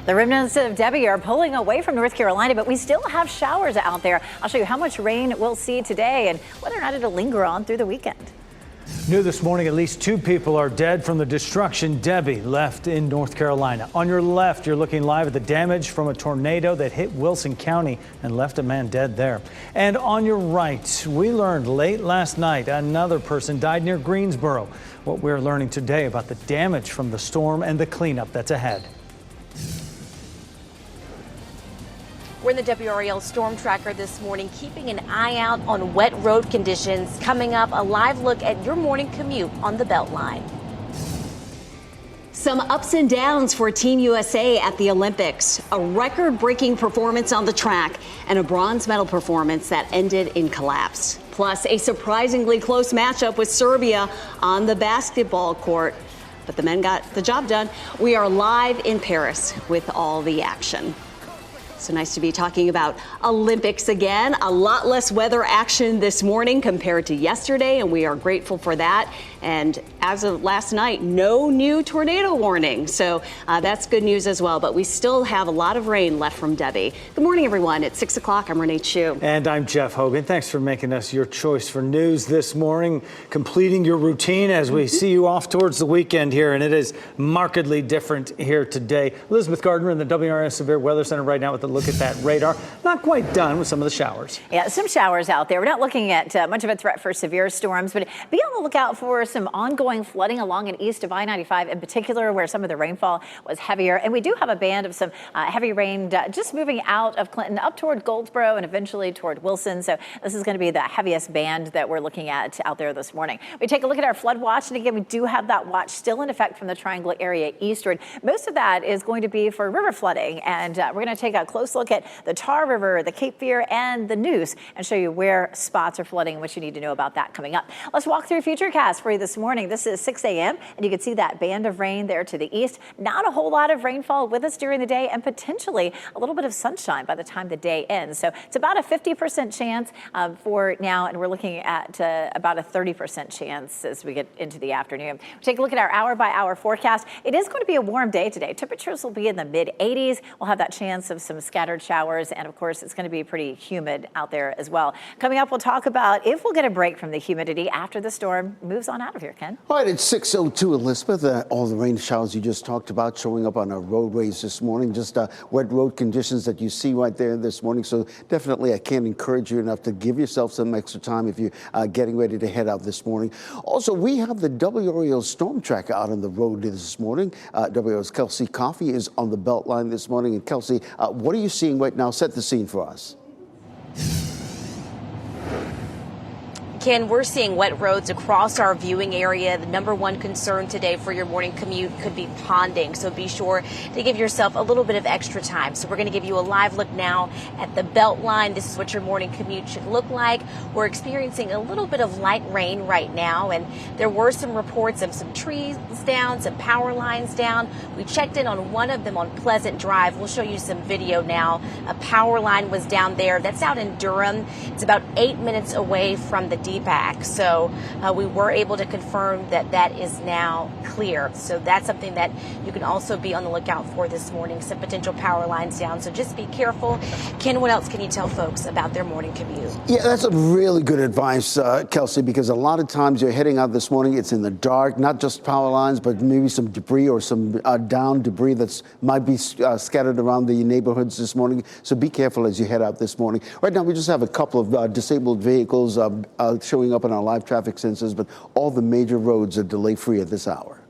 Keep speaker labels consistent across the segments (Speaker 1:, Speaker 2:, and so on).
Speaker 1: The remnants of Debbie are pulling away from North Carolina, but we still have showers out there. I'll show you how much rain we'll see today and whether or not it'll linger on through the weekend.
Speaker 2: New this morning, at least 2 people are dead from the destruction Debbie left in North Carolina. On your left, you're looking live at the damage from a tornado that hit Wilson County and left a man dead there. And on your right, we learned late last night another person died near Greensboro. What we're learning today about the damage from the storm and the cleanup that's ahead.
Speaker 3: We're in the WRAL storm tracker this morning, keeping an eye out on wet road conditions. Coming up, a live look at your morning commute on the Beltline.
Speaker 4: Some ups and downs for Team USA at the Olympics. A record-breaking performance on the track and a bronze medal performance that ended in collapse. Plus, a surprisingly close matchup with Serbia on the basketball court. But the men got the job done. We are live in Paris with all the action. So nice to be talking about Olympics again. A lot less weather action this morning compared to yesterday, and we are grateful for that. And as of last night, no new tornado warning. So that's good news as well. But we still have a lot of rain left from Debbie. Good morning, everyone. It's 6 o'clock. I'm Renee Chu.
Speaker 2: And I'm Jeff Hogan. Thanks for making us your choice for news this morning, completing your routine as we see you off towards the weekend here. And it is markedly different here today. Elizabeth Gardner in the WRS Severe Weather Center right now with a look at that radar. Not quite done with some of the showers.
Speaker 1: Yeah, some showers out there. We're not looking at much of a threat for severe storms, but be on the lookout for some ongoing flooding along and east of I-95 in particular, where some of the rainfall was heavier. And we do have a band of some heavy rain just moving out of Clinton up toward Goldsboro and eventually toward Wilson. So this is going to be the heaviest band that we're looking at out there this morning. We take a look at our flood watch. And again, we do have that watch still in effect from the Triangle area eastward. Most of that is going to be for river flooding. And we're going to take a close look at the Tar River, the Cape Fear, and the Neuse and show you where spots are flooding and what you need to know about that coming up. Let's walk through Futurecast for you this morning. This is 6 a.m. and you can see that band of rain there to the east. Not a whole lot of rainfall with us during the day and potentially a little bit of sunshine by the time the day ends. So it's about a 50% chance for now, and we're looking at about a 30% chance as we get into the afternoon. Take a look at our hour-by-hour forecast. It is going to be a warm day today. Temperatures will be in the mid-80s. We'll have that chance of some scattered showers, and of course, it's going to be pretty humid out there as well. Coming up, we'll talk about if we'll get a break from the humidity after the storm moves on out of here, Ken.
Speaker 5: All right, it's 6:02, Elizabeth. All the rain showers you just talked about showing up on our roadways this morning. Just wet road conditions that you see right there this morning. So definitely I can't encourage you enough to give yourself some extra time if you're getting ready to head out this morning. Also, we have the WRAL storm tracker out on the road this morning. WRAL's Kelsey Coffey is on the Beltline this morning. And Kelsey, what are you seeing right now? Set the scene for us.
Speaker 3: Ken, we're seeing wet roads across our viewing area. The number one concern today for your morning commute could be ponding, so be sure to give yourself a little bit of extra time. So we're going to give you a live look now at the Beltline. This is what your morning commute should look like. We're experiencing a little bit of light rain right now, and there were some reports of some trees down, some power lines down. We checked in on one of them on Pleasant Drive. We'll show you some video now. A power line was down there. That's out in Durham. It's about 8 minutes away from the DPAC. So we were able to confirm that that is now clear. So that's something that you can also be on the lookout for this morning, some potential power lines down. So just be careful. Ken, what else can you tell folks about their morning commute?
Speaker 5: Yeah, that's a really good advice, Kelsey, because a lot of times you're heading out this morning, it's in the dark, not just power lines, but maybe some debris or some down debris that might be scattered around the neighborhoods this morning. So be careful as you head out this morning. Right now, we just have a couple of disabled vehicles showing up on our live traffic sensors, but all the major roads are delay-free at this hour.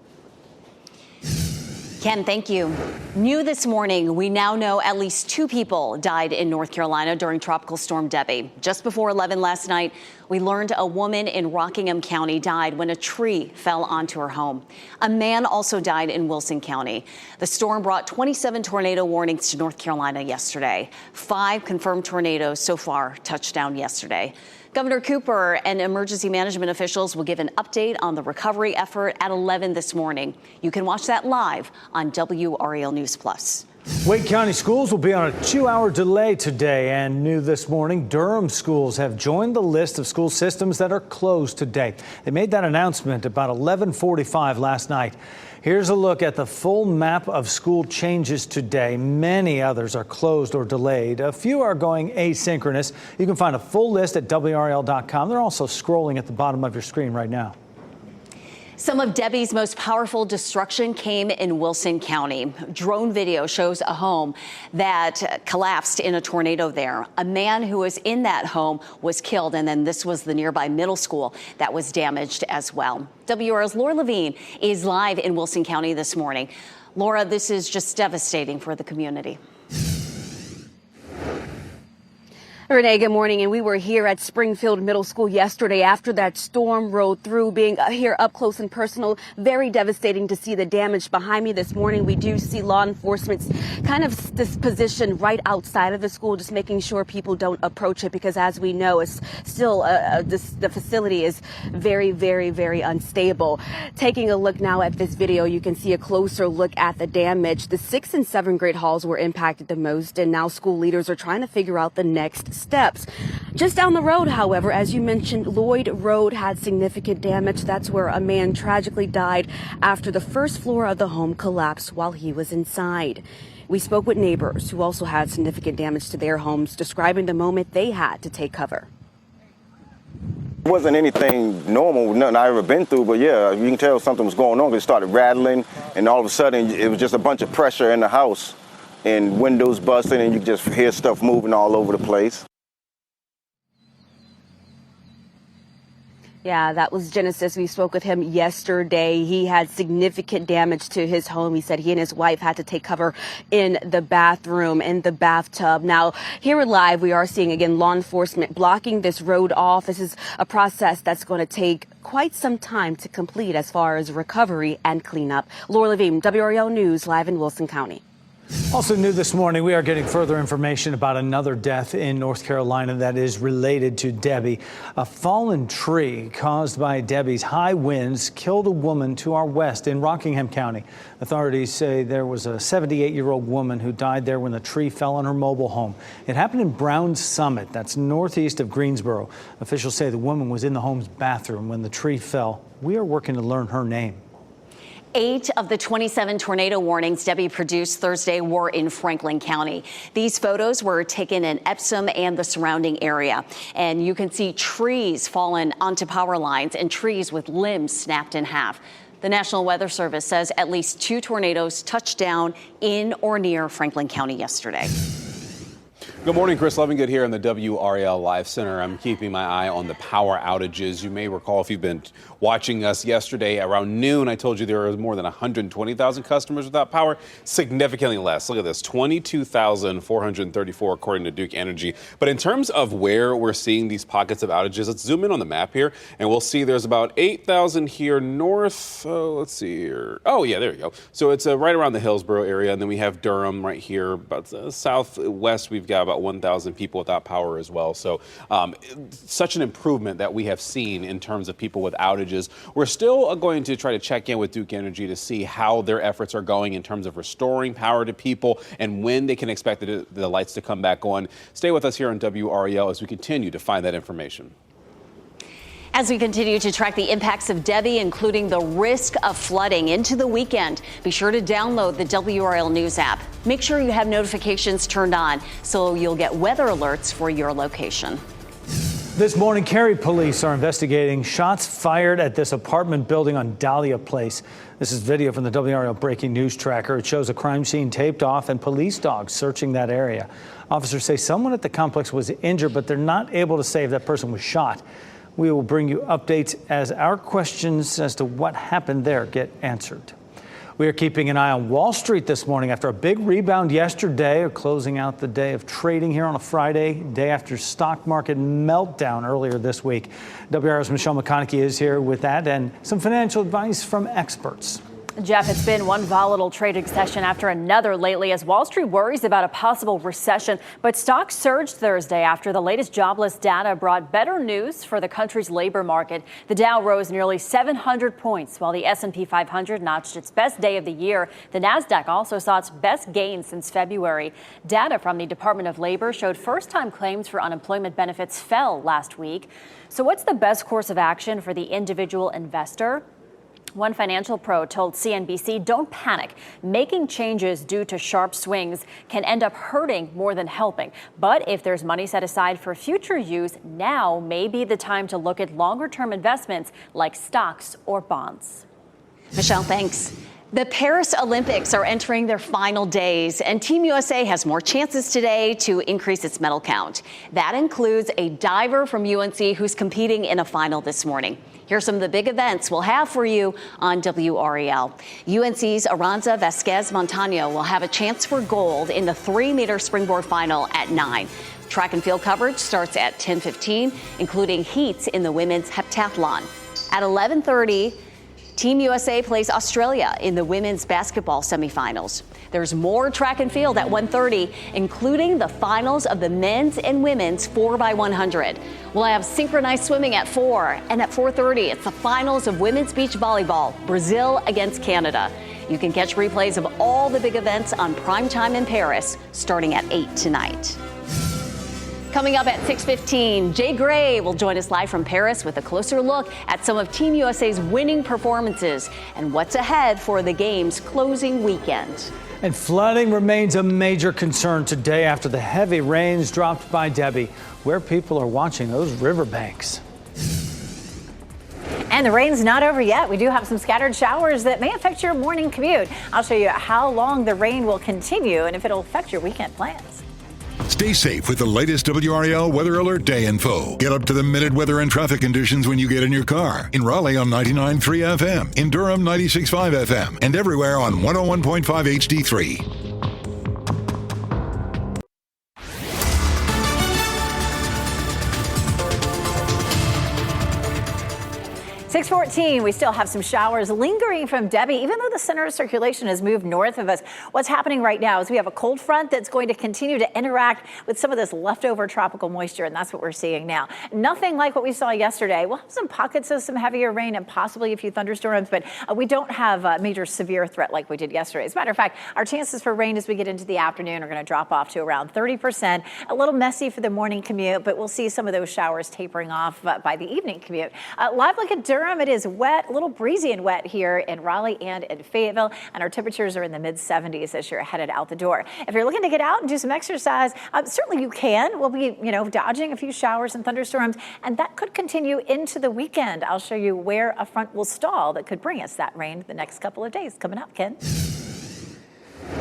Speaker 4: Ken, thank you. New this morning, we now know at least 2 people died in North Carolina during Tropical Storm Debbie. Just before 11 last night, we learned a woman in Rockingham County died when a tree fell onto her home. A man also died in Wilson County. The storm brought 27 tornado warnings to North Carolina yesterday. 5 confirmed tornadoes so far touched down yesterday. Governor Cooper and emergency management officials will give an update on the recovery effort at 11 this morning. You can watch that live on WRAL News Plus.
Speaker 2: Wake County schools will be on a 2-hour delay today, and new this morning, Durham schools have joined the list of school systems that are closed today. They made that announcement about 11:45 last night. Here's a look at the full map of school changes today. Many others are closed or delayed. A few are going asynchronous. You can find a full list at WRAL.com. They're also scrolling at the bottom of your screen right now.
Speaker 4: Some of Debbie's most powerful destruction came in Wilson County. Drone video shows a home that collapsed in a tornado there. A man who was in that home was killed, and then this was the nearby middle school that was damaged as well. WRAL's Laura Levine is live in Wilson County this morning. Laura, this is just devastating for the community.
Speaker 6: Renee, good morning. And we were here at Springfield Middle School yesterday after that storm rolled through. Being here up close and personal, very devastating to see the damage behind me this morning. We do see law enforcement's kind of this position right outside of the school, just making sure people don't approach it, because as we know, it's still the facility is very, very, very unstable. Taking a look now at this video, you can see a closer look at the damage. The 6th and 7th grade halls were impacted the most, and now school leaders are trying to figure out the next steps. Just down the road, however, as you mentioned, Lloyd Road had significant damage. That's where a man tragically died after the first floor of the home collapsed while he was inside. We spoke with neighbors who also had significant damage to their homes, describing the moment they had to take cover.
Speaker 7: It wasn't anything normal, nothing I ever been through, but yeah, you can tell something was going on. It started rattling, and all of a sudden it was just a bunch of pressure in the house and windows busting, and you just hear stuff moving all over the place.
Speaker 6: Yeah, that was Genesis. We spoke with him yesterday. He had significant damage to his home. He said he and his wife had to take cover in the bathroom, in the bathtub. Now, here live, we are seeing, again, law enforcement blocking this road off. This is a process that's going to take quite some time to complete as far as recovery and cleanup. Laura Levine, WRAL News, live in Wilson County.
Speaker 2: Also new this morning, we are getting further information about another death in North Carolina that is related to Debbie. A fallen tree caused by Debbie's high winds killed a woman to our west in Rockingham County. Authorities say there was a 78-year-old woman who died there when the tree fell on her mobile home. It happened in Brown's Summit, that's northeast of Greensboro. Officials say the woman was in the home's bathroom when the tree fell. We are working to learn her name.
Speaker 4: 8 of the 27 tornado warnings Debbie produced Thursday were in Franklin County. These photos were taken in Epsom and the surrounding area. And you can see trees fallen onto power lines and trees with limbs snapped in half. The National Weather Service says at least 2 tornadoes touched down in or near Franklin County yesterday.
Speaker 8: Good morning, Chris Levingood here in the WRAL Live Center. I'm keeping my eye on the power outages. You may recall, if you've been watching us yesterday around noon, I told you there were more than 120,000 customers without power. Significantly less. Look at this, 22,434 according to Duke Energy. But in terms of where we're seeing these pockets of outages, let's zoom in on the map here, and we'll see there's about 8,000 here north. Let's see here. Oh, yeah, there you go. So it's right around the Hillsborough area, and then we have Durham right here. About southwest, we've got about 1,000 people without power as well. So such an improvement that we have seen in terms of people with outages. We're still going to try to check in with Duke Energy to see how their efforts are going in terms of restoring power to people and when they can expect the lights to come back on. Stay with us here on WRAL as we continue to find that information.
Speaker 4: As we continue to track the impacts of Debbie, including the risk of flooding into the weekend, be sure to download the WRAL News app. Make sure you have notifications turned on so you'll get weather alerts for your location.
Speaker 2: This morning, Cary police are investigating shots fired at this apartment building on Dahlia Place. This is video from the WRAL Breaking News Tracker. It shows a crime scene taped off and police dogs searching that area. Officers say someone at the complex was injured, but they're not able to say if that person was shot. We will bring you updates as our questions as to what happened there get answered. We are keeping an eye on Wall Street this morning after a big rebound yesterday, or closing out the day of trading here on a Friday, day after stock market meltdown earlier this week. WRAL's Michelle McConaughey is here with that and some financial advice from experts.
Speaker 9: Jeff, it's been one volatile trading session after another lately as Wall Street worries about a possible recession. But stocks surged Thursday after the latest jobless data brought better news for the country's labor market. The Dow rose nearly 700 points, while the S&P 500 notched its best day of the year. The Nasdaq also saw its best gain since February. Data from the Department of Labor showed first-time claims for unemployment benefits fell last week. So what's the best course of action for the individual investor? One financial pro told CNBC, don't panic. Making changes due to sharp swings can end up hurting more than helping. But if there's money set aside for future use, now may be the time to look at longer-term investments like stocks or bonds.
Speaker 4: Michelle, thanks. The Paris Olympics are entering their final days, and Team USA has more chances today to increase its medal count. That includes a diver from UNC who's competing in a final this morning. Here's some of the big events we'll have for you on WRAL. UNC's Aranza Vasquez Montano will have a chance for gold in the 3-meter springboard final at 9. Track and field coverage starts at 10:15, including heats in the women's heptathlon. At 11:30, Team USA plays Australia in the women's basketball semifinals. There's more track and field at 1:30, including the finals of the men's and women's 4x100. We'll have synchronized swimming at 4, and at 4:30, it's the finals of women's beach volleyball, Brazil against Canada. You can catch replays of all the big events on Primetime in Paris, starting at 8 tonight. Coming up at 6:15, Jay Gray will join us live from Paris with a closer look at some of Team USA's winning performances and what's ahead for the game's closing weekend.
Speaker 2: And flooding remains a major concern today after the heavy rains dropped by Debbie, where people are watching those riverbanks.
Speaker 1: And the rain's not over yet. We do have some scattered showers that may affect your morning commute. I'll show you how long the rain will continue and if it'll affect your weekend plans.
Speaker 10: Stay safe with the latest WRAL Weather Alert Day info. Get up to the minute weather and traffic conditions when you get in your car. In Raleigh on 99.3 FM, in Durham 96.5 FM, and everywhere on 101.5 HD3.
Speaker 1: 6:14, we still have some showers lingering from Debbie, even though the center of circulation has moved north of us. What's happening right now is we have a cold front that's going to continue to interact with some of this leftover tropical moisture, and that's what we're seeing now. Nothing like what we saw yesterday. We'll have some pockets of some heavier rain and possibly a few thunderstorms, but we don't have a major severe threat like we did yesterday. As a matter of fact, our chances for rain as we get into the afternoon are going to drop off to around 30%. A little messy for the morning commute, but we'll see some of those showers tapering off by the evening commute. Live look at Durham. It is wet, a little breezy and wet here in Raleigh and in Fayetteville, and our temperatures are in the mid-70s as you're headed out the door. If you're looking to get out and do some exercise, certainly you can. We'll be, dodging a few showers and thunderstorms, and that could continue into the weekend. I'll show you where a front will stall that could bring us that rain the next couple of days. Coming up, Ken.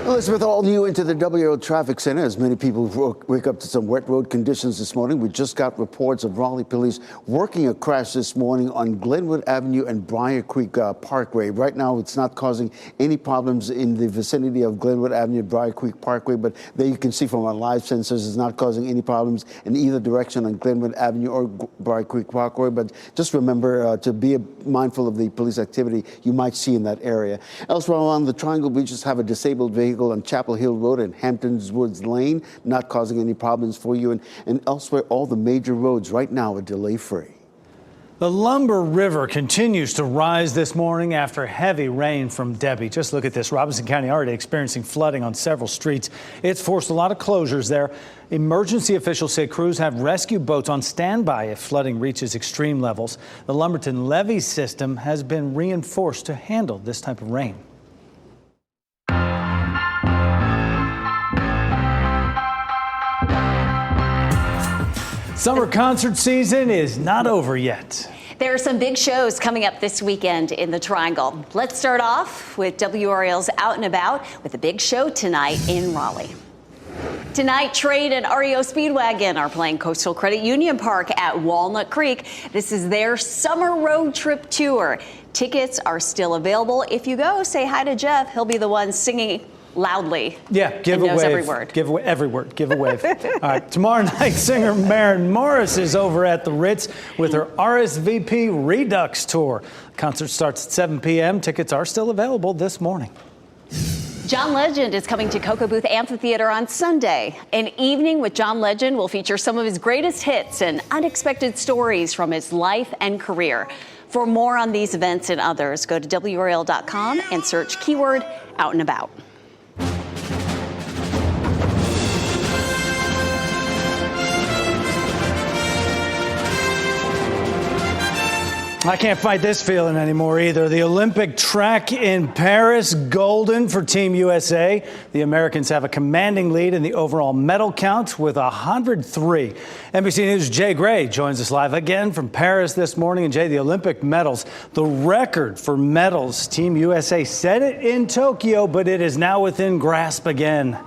Speaker 5: Elizabeth, all new into the WRAL Traffic Center as many people wake up to some wet road conditions this morning. We just got reports of Raleigh police working a crash this morning on Glenwood Avenue and Briar Creek Parkway. Right now, it's not causing any problems in the vicinity of Glenwood Avenue, Briar Creek Parkway, but there you can see from our live sensors it's not causing any problems in either direction on Glenwood Avenue or Briar Creek Parkway. But just remember to be mindful of the police activity you might see in that area. Elsewhere along the Triangle, we just have a disabled vehicle on Chapel Hill Road and Hamptons Woods Lane, not causing any problems for you. And elsewhere, all the major roads right now are delay-free.
Speaker 2: The Lumber River continues to rise this morning after heavy rain from Debbie. Just look at this. Robinson County already experiencing flooding on several streets. It's forced a lot of closures there. Emergency officials say crews have rescue boats on standby if flooding reaches extreme levels. The Lumberton levee system has been reinforced to handle this type of rain. Summer concert season is not over yet.
Speaker 4: There are some big shows coming up this weekend in the Triangle. Let's start off with WRAL's Out and About with a big show tonight in Raleigh. Tonight, Trade and REO Speedwagon are playing Coastal Credit Union Park at Walnut Creek. This is their summer road trip tour. Tickets are still available. If you go, say hi to Jeff. He'll be the one singing loudly.
Speaker 2: Yeah, give a
Speaker 4: knows
Speaker 2: wave.
Speaker 4: every word.
Speaker 2: Give away every word. Give a wave. All right, tomorrow night, singer Maren Morris is over at the Ritz with her RSVP Redux tour. The concert starts at 7 p.m. Tickets are still available this morning.
Speaker 4: John Legend is coming to Cocoa Booth Amphitheater on Sunday. An evening with John Legend will feature some of his greatest hits and unexpected stories from his life and career. For more on these events and others, go to WRAL.com and search keyword out and about.
Speaker 2: I can't fight this feeling anymore either. The Olympic track in Paris, golden for Team USA. The Americans have a commanding lead in the overall medal count with 103. NBC News' Jay Gray joins us live again from Paris this morning. And Jay, the Olympic medals, the record for medals. Team USA set it in Tokyo, but it is now within grasp again.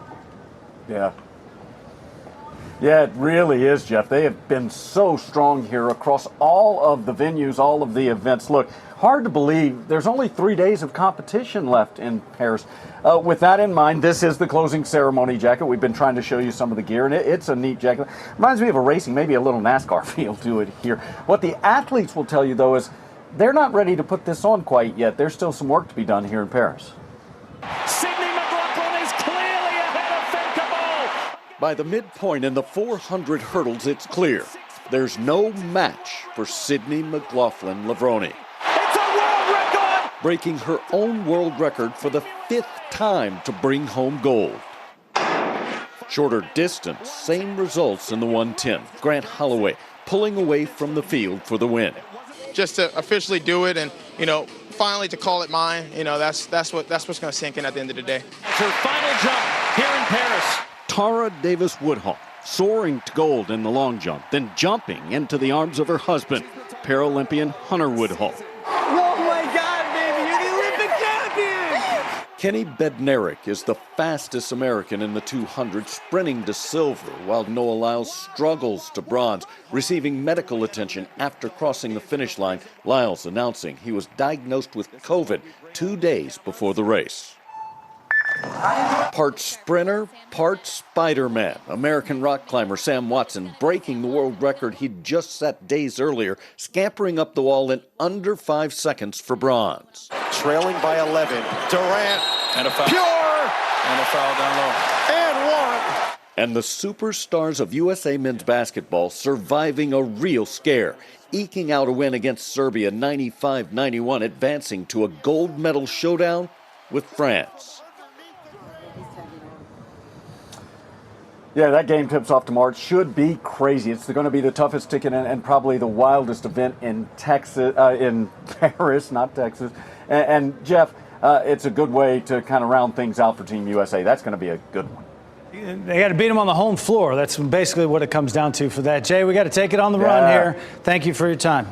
Speaker 11: Yeah, it really is, Jeff. They have been so strong here across all of the venues, all of the events. Look, hard to believe there's only 3 days of competition left in Paris. With that in mind, this is the closing ceremony jacket. We've been trying to show you some of the gear, and it's a neat jacket. Reminds me of a racing, maybe a little NASCAR feel to it here. What the athletes will tell you, though, is they're not ready to put this on quite yet. There's still some work to be done here in Paris.
Speaker 12: By the midpoint in the 400 hurdles, it's clear there's no match for Sydney McLaughlin-Levrone.
Speaker 13: It's a world record!
Speaker 12: Breaking her own world record for the 5th time to bring home gold. Shorter distance, same results in the 110. Grant Holloway pulling away from the field for the win.
Speaker 14: Just to officially do it and, finally to call it mine, that's what's going to sink in at the end of the day.
Speaker 13: It's her final jump here in Paris.
Speaker 12: Tara Davis-Woodhull soaring to gold in the long jump, then jumping into the arms of her husband, Paralympian Hunter Woodhull.
Speaker 13: Oh my God, baby, you're the Olympic champion!
Speaker 12: Kenny Bednarik is the fastest American in the 200, sprinting to silver, while Noah Lyles struggles to bronze, receiving medical attention after crossing the finish line. Lyles announcing he was diagnosed with COVID 2 days before the race. Part sprinter, part Spider-Man. American rock climber Sam Watson breaking the world record he'd just set days earlier, scampering up the wall in under 5 seconds for bronze.
Speaker 15: Trailing by 11. Durant.
Speaker 13: And a foul.
Speaker 15: Pure.
Speaker 13: And a foul down low.
Speaker 15: And one.
Speaker 12: And the superstars of USA men's basketball surviving a real scare, eking out a win against Serbia 95-91, advancing to a gold medal showdown with France.
Speaker 11: Yeah, that game tips off tomorrow. It should be crazy. It's going to be the toughest ticket and probably the wildest event in Texas, in Paris, not Texas. And Jeff, it's a good way to kind of round things out for Team USA. That's going to be a good one.
Speaker 2: They got to beat them on the home floor. That's basically what it comes down to for that. Jay, we got to take it on the run here. Thank you for your time.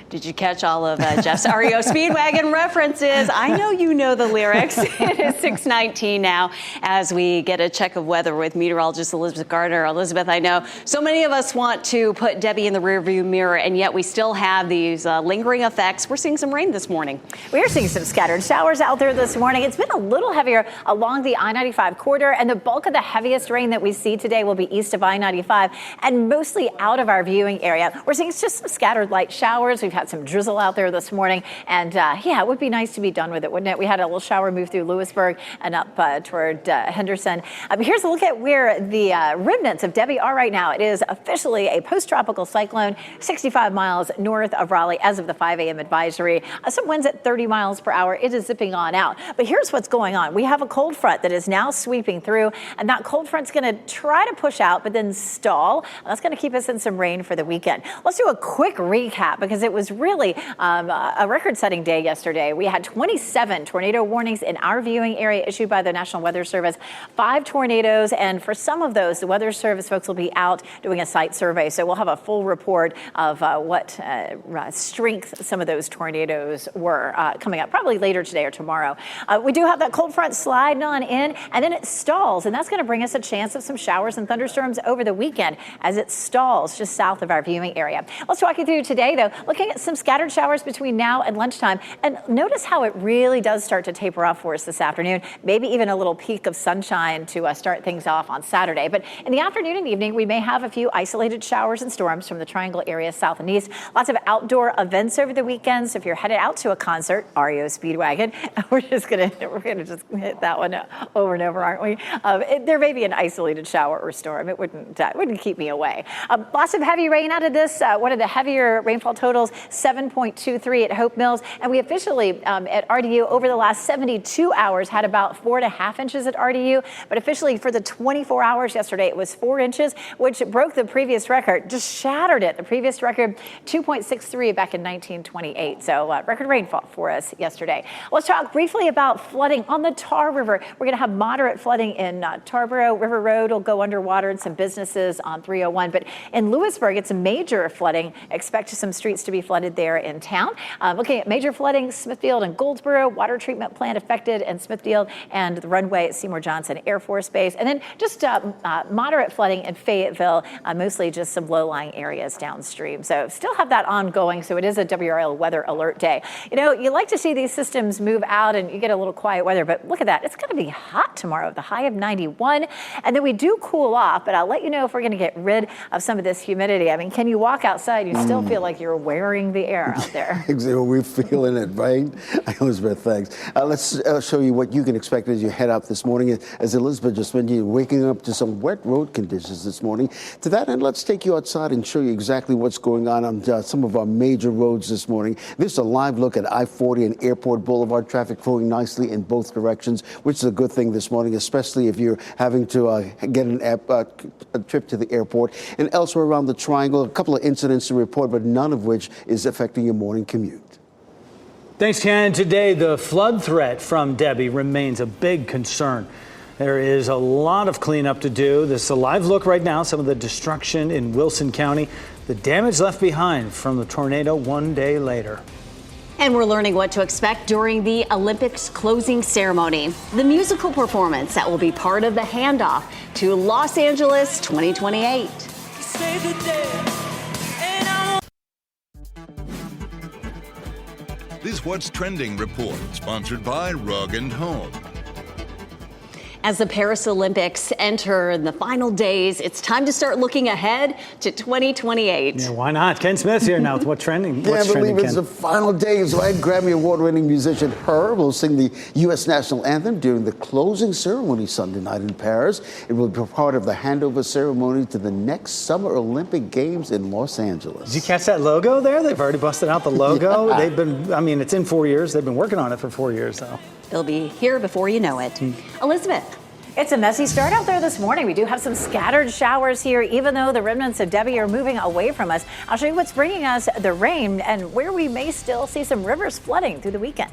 Speaker 4: Did you catch all of Jeff's REO Speedwagon references? I know you know the lyrics. It is 6:19 now as we get a check of weather with meteorologist Elizabeth Gardner. Elizabeth, I know so many of us want to put Debbie in the rearview mirror, and yet we still have these lingering effects. We're seeing some rain this morning.
Speaker 1: We are seeing some scattered showers out there this morning. It's been a little heavier along the I-95 corridor, and the bulk of the heaviest rain that we see today will be east of I-95 and mostly out of our viewing area. We're seeing just some scattered light showers. We've had some drizzle out there this morning, and it would be nice to be done with it, wouldn't it? We had a little shower move through Lewisburg and up toward Henderson. Here's a look at where the remnants of Debbie are right now. It is officially a post-tropical cyclone, 65 miles north of Raleigh as of the 5 a.m. advisory. Some winds at 30 miles per hour. It is zipping on out. But here's what's going on. We have a cold front that is now sweeping through, and that cold front's going to try to push out, but then stall. That's going to keep us in some rain for the weekend. Let's do a quick recap because it was really a record-setting day yesterday. We had 27 tornado warnings in our viewing area issued by the National Weather Service, 5 tornadoes, and for some of those, the Weather Service folks will be out doing a site survey, so we'll have a full report of what strength some of those tornadoes were coming up, probably later today or tomorrow. We do have that cold front sliding on in, and then it stalls, and that's going to bring us a chance of some showers and thunderstorms over the weekend as it stalls just south of our viewing area. Let's walk you through today, though, looking some scattered showers between now and lunchtime. And notice how it really does start to taper off for us this afternoon. Maybe even a little peak of sunshine to start things off on Saturday. But in the afternoon and evening, we may have a few isolated showers and storms from the Triangle area south and east. Lots of outdoor events over the weekend. So if you're headed out to a concert, REO Speedwagon, we're gonna just hit that one over and over, aren't we? There may be an isolated shower or storm. It wouldn't keep me away. Lots of heavy rain out of this. One of the heavier rainfall totals, 7.23 at Hope Mills. And we officially at RDU over the last 72 hours had about 4.5 inches at RDU. But officially for the 24 hours yesterday, it was 4 inches, which broke the previous record, just shattered it. The previous record, 2.63 back in 1928. So record rainfall for us yesterday. Let's talk briefly about flooding on the Tar River. We're going to have moderate flooding in Tarboro. River Road will go underwater and some businesses on 301. But in Lewisburg, it's a major flooding. Expect some streets to be flooded there in town. Looking at major flooding, Smithfield and Goldsboro, water treatment plant affected in Smithfield, and the runway at Seymour Johnson Air Force Base. And then just moderate flooding in Fayetteville, mostly just some low-lying areas downstream. So still have that ongoing. So it is a WRAL weather alert day. You know, you like to see these systems move out and you get a little quiet weather, but look at that. It's going to be hot tomorrow, the high of 91. And then we do cool off, but I'll let you know if we're going to get rid of some of this humidity. I mean, can you walk outside? You still feel like you're wearing the air out there.
Speaker 5: Exactly. We're feeling it, right? Elizabeth, thanks. Let's show you what you can expect as you head out this morning. As Elizabeth just mentioned, you're waking up to some wet road conditions this morning. To that end, let's take you outside and show you exactly what's going on some of our major roads this morning. This is a live look at I-40 and Airport Boulevard. Traffic flowing nicely in both directions, which is a good thing this morning, especially if you're having to get a trip to the airport. And elsewhere around the Triangle, a couple of incidents to report, but none of which is affecting your morning commute.
Speaker 2: Thanks, Ken. Today, the flood threat from Debbie remains a big concern. There is a lot of cleanup to do. This is a live look right now, some of the destruction in Wilson County, the damage left behind from the tornado one day later.
Speaker 4: And we're learning what to expect during the Olympics closing ceremony. The musical performance that will be part of the handoff to Los Angeles 2028.
Speaker 10: This What's Trending report, sponsored by Rug & Home.
Speaker 4: As the Paris Olympics enter the final days, it's time to start looking ahead to 2028.
Speaker 2: Yeah, why not? Ken Smith's here now with What's Trending.
Speaker 5: Can't believe it's the final days, right? Grammy Award-winning musician Her will sing the U.S. national anthem during the closing ceremony Sunday night in Paris. It will be part of the handover ceremony to the next Summer Olympic Games in Los Angeles.
Speaker 2: Did you catch that logo there? They've already busted out the logo.
Speaker 5: Yeah.
Speaker 2: They've been, I mean, it's in 4 years. They've been working on it for 4 years, though.
Speaker 4: They'll be here before you know it. Elizabeth.
Speaker 1: It's a messy start out there this morning. We do have some scattered showers here, even though the remnants of Debbie are moving away from us. I'll show you what's bringing us the rain and where we may still see some rivers flooding through the weekend.